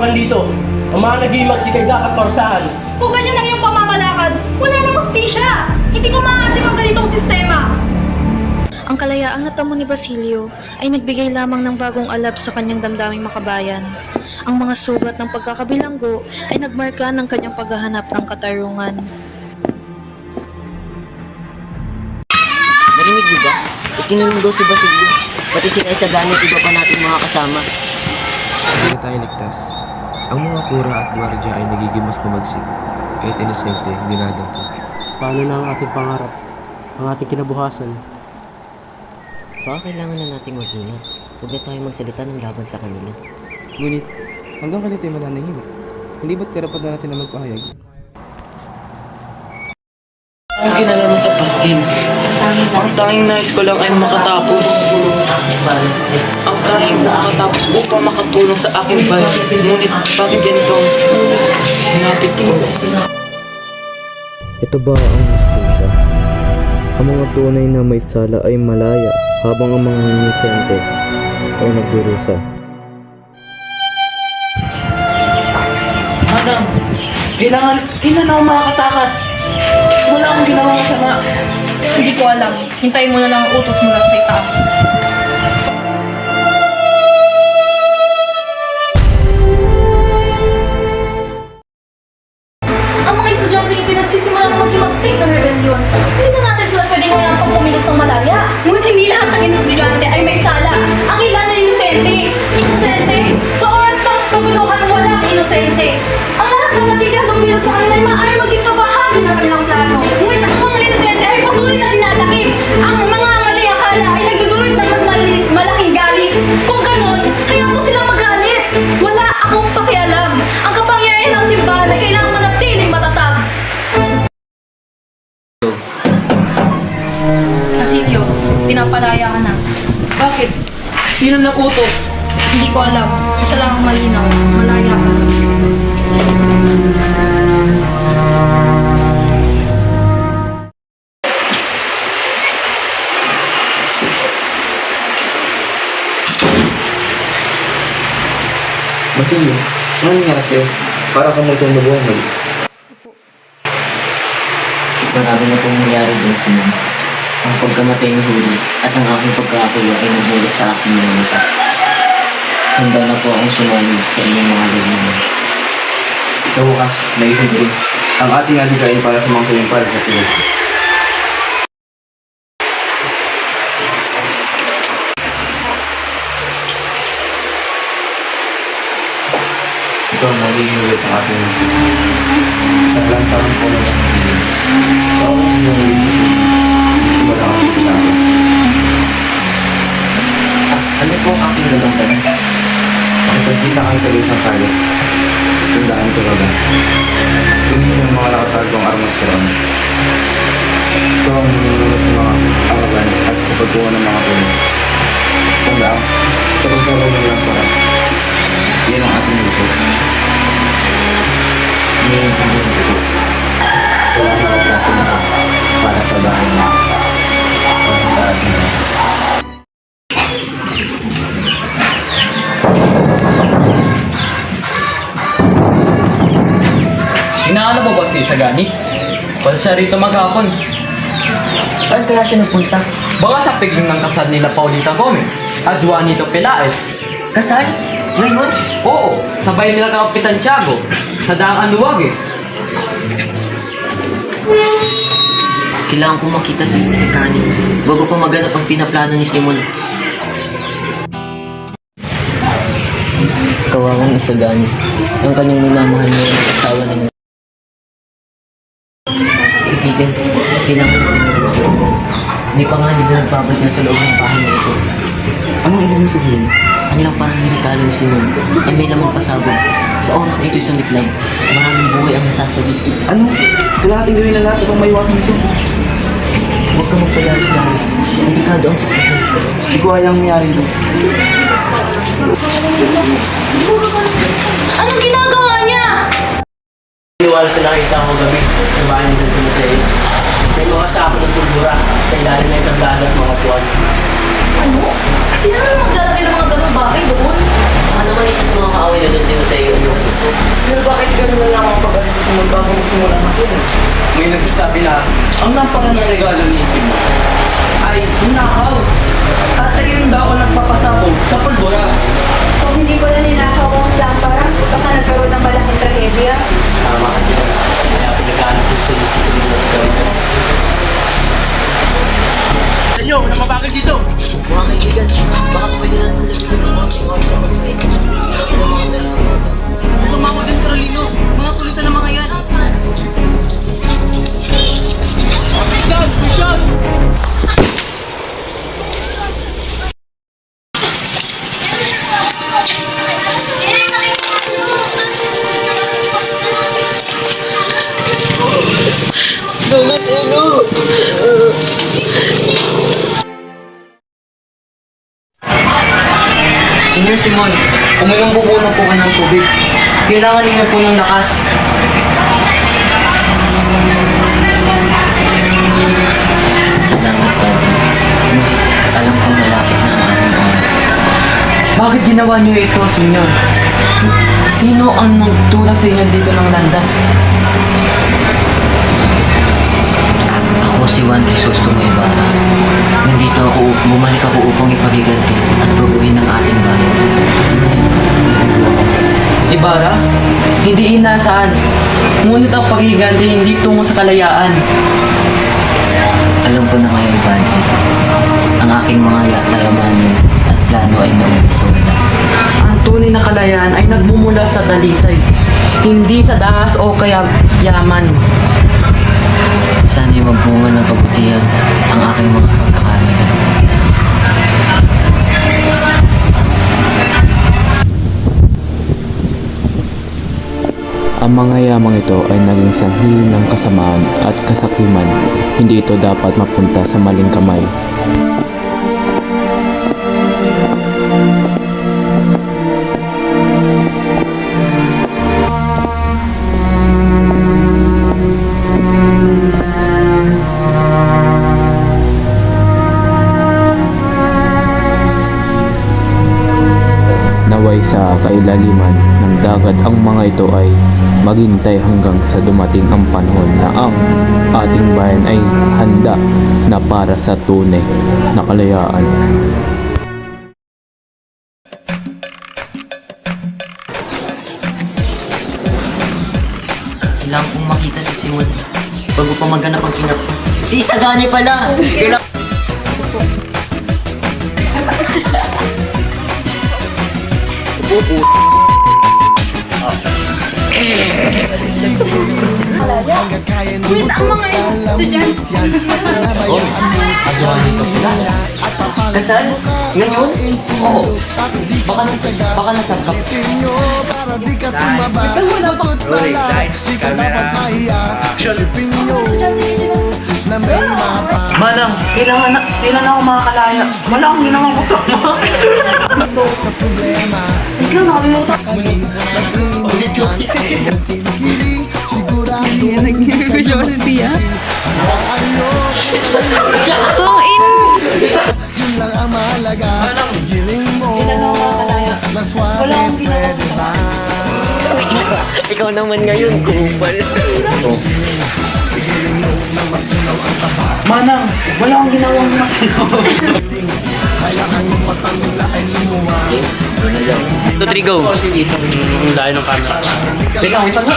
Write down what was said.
kapakapan dito. Ang mga nag-iimagsik ay dapat parusahan. Kung ganyan ang iyong pamamalakad, wala nang hustisya. Hindi ka maatim ang ganitong sistema. Ang kalayaang natamo ni Basilio ay nagbigay lamang ng bagong alab sa kanyang damdaming makabayan. Ang mga sugat ng pagkakabilanggo ay nagmarka ng kanyang paghahanap ng katarungan. Narinig niyo ba? Ikinulong daw si Basilio. Pati sila sa gamit iba pa natin mga kasama. Hindi tayo ligtas. Ang mga kura at gwardiya ay nagiging mas pamagsik. Kahit inosente, hindi nadampo. Paano na ang ating pangarap? Ang ating kinabukasan? Baka kailangan na nating mag-ingat. Huwag na tayo magsalita ng laban sa kanila. Ngunit, hanggang kailan tayo mananahimik? Hindi ba't karapat na natin na magpahayag? Ang ginala mo sa paskil. Ang tanging nais ko lang ay makatapos. Ang tanging makatapos upang makatulong sa aking bayan. Ngunit bakit ganito? Hinapit ko. Ito ba ang hustisya? Ang mga tunay na may sala ay malaya habang ang mga inosente ay nagdurusa. Madam, kailan ako makakatakas? Wala akong ginawang masama. Hindi ko alam. Hintayin mo na lang ang utos mula sa itaas. Ang mga estudyante ay pinagsisimula ng maghimagsik ng rebellion. Hindi na natin sila pwedeng hayaan pang pumilos ng malaya. Ngunit hindi lahat ng estudyante ay may sala. Ang ilan ay inosente. Inosente? Sa oras ng kaguluhan, walang inosente. Ang lahat ng nabigang pumilos sa kanila ay maaari maging kabahagi ng kanilang plano. Ngunit ang mga inosente ay patuloy na dinadakip. Ang mga mali akala ay nagdudulot ng mas malaking galit. Kung ganun, hayaan mo silang magalit. Wala akong pakialam. Ang kapangyarihan ng simbahan ay kailangan manatiling matatag. Basilio, pinapalaya ka na. Bakit? Sino nakutos? Hindi ko alam. Isa lang ang malinaw. Malaya ka. Basilio, ano nangyari sa'yo? Para kang magtunubuhan mo. Marami na pong nangyari dun sa mga. Ang pagkamatay ni Huli at ang aking pagkakakulo ay nagmula sa aking mga mata. Handa na po akong sumanib sa inyong mga liwanag. Sa wakas, naisip din. Ang ating aligayin para sa mga salimpal sa tulad. Ito ang magiging ulit ang ating mundo. Sa ilang taon po na lang magiging. Sa oras ng ulit simula ang pagkatapos. Ano po ang aking galang tanong? Makipagkita kang tayo sa Carlos. Tandaan ko ba? Tingin yung mga nakatagong armas ko ron. Ito ang nunulunod sa mga arawan at sa pagkuha ng mga puno. Tandaan, sa pagsabaw ng lampara. Yan ang ating luto. Ngayon ang luto. Wala na ako natin para sa bahay niya. Para sa ating bahay. Inaano mo ba si Sagani? Wala siya rito maghapon. Saan kaya siya nagpunta? Baka sa piging ng kasal nila Paulita Gomez at Juanito Pelaez. Kasal? Ngayon? Oo, sabay nila Kapitan Tiago sa daang Aluwag eh. Kailangan ko makita si Kani bago pa maganap ang pinaplano ni Simon. Kawawang Isagani, ang kanyang minamahal niya ang asawa ng kaibigan, kailangan ko pinag-usapan. May panganib na nagbabad niya sa loob ng bahay na ito. Anong ibig sabihin? Ang ilang parang nilikalo ni Simon ay may lamang pasabog. Sa oras na ito'y sumiklay, maraming buhay ang nasasabi. Ano? Kailangan natin gawin na lahat upang maiwasan ito. Huwag ka magpadalit dahil delikado ang sitwasyon. Hindi ko hayang nangyari ito. Anong ginagawa niya? Iniwala sa nakita ko gabi sa bahay ni Timoteo. May mga sako ng pulbura sa ilalim ng tablaan at mga puwan. Ano? Sino naman maglalagay ng mga ganong bagay doon? Baka naman isa sa mga kaaway na doon Timoteo, ano? nagsisimula natin. May nagsasabi na ang napaka ng regalo ni Simon ay ninakaw. At ayun daw ako nagpapasabog sa pulbura. Kung hindi ko na ninakaw ang lampara, baka nagkaroon ng malaking trahedya. Tama ka dyan. Kaya pinagkahanap ko sa susunod na gawin ko. Tanyo, wala mabagal dito! Mga kaibigan, baka pwede na sila Tumako din, Carolino. Mga tulisan ng mga yan. Mission! Mission! Senior Simon, uminom po muna po kayo ng tubig. Kailangan ninyo po ng lakas. Salamat, Padre. Ngunit alam kong malapit na ang aking oras. Bakit ginawa niyo ito, Senyor? Sino ang nagtulak sa inyo dito ng landas? Ako si Juan Crisostomo Ibarra. Bumalik ako upang ipagiganti at probuhin ang ating bayan. Ibarra? Hindi inasaan. Ngunit ang paghiganti hindi tungo sa kalayaan. Alam ko na ngayon, Padre. Ang aking mga layamanin at plano ay naumpisa na. Ang tunay na kalayaan ay nagmumula sa dalisay, hindi sa dahas o kaya yaman. Sana'y magbunga ng kabutihan ang aking mga pagkakaroon. Ang mga yamang ito ay naging sanhi ng kasamaan at kasakiman. Hindi ito dapat mapunta sa maling kamay. Naway sa kailaliman ng dagat ang mga ito ay maghintay hanggang sa dumating ang panahon na ang ating bayan ay handa na para sa tunay na kalayaan. Kailangan kong makita si Simon bago pa maganap ang kinap. Si Isagani pala! Kailangan... Ngunit ang mga estudyante, Kasal? Ngayon? Oo. Baka nasagap. Rolling, lights, camera, action! Manang, kailangan ako makakalaya. Wala akong ginawang kasama. Ikaw, nakalimutan. Nag-video kasi Tia. Ikaw naman ngayon, kupal. Manang, wala akong ginawang kasama. Ito, Trigo. Ang dahil ng camera. Teka, ang tanga.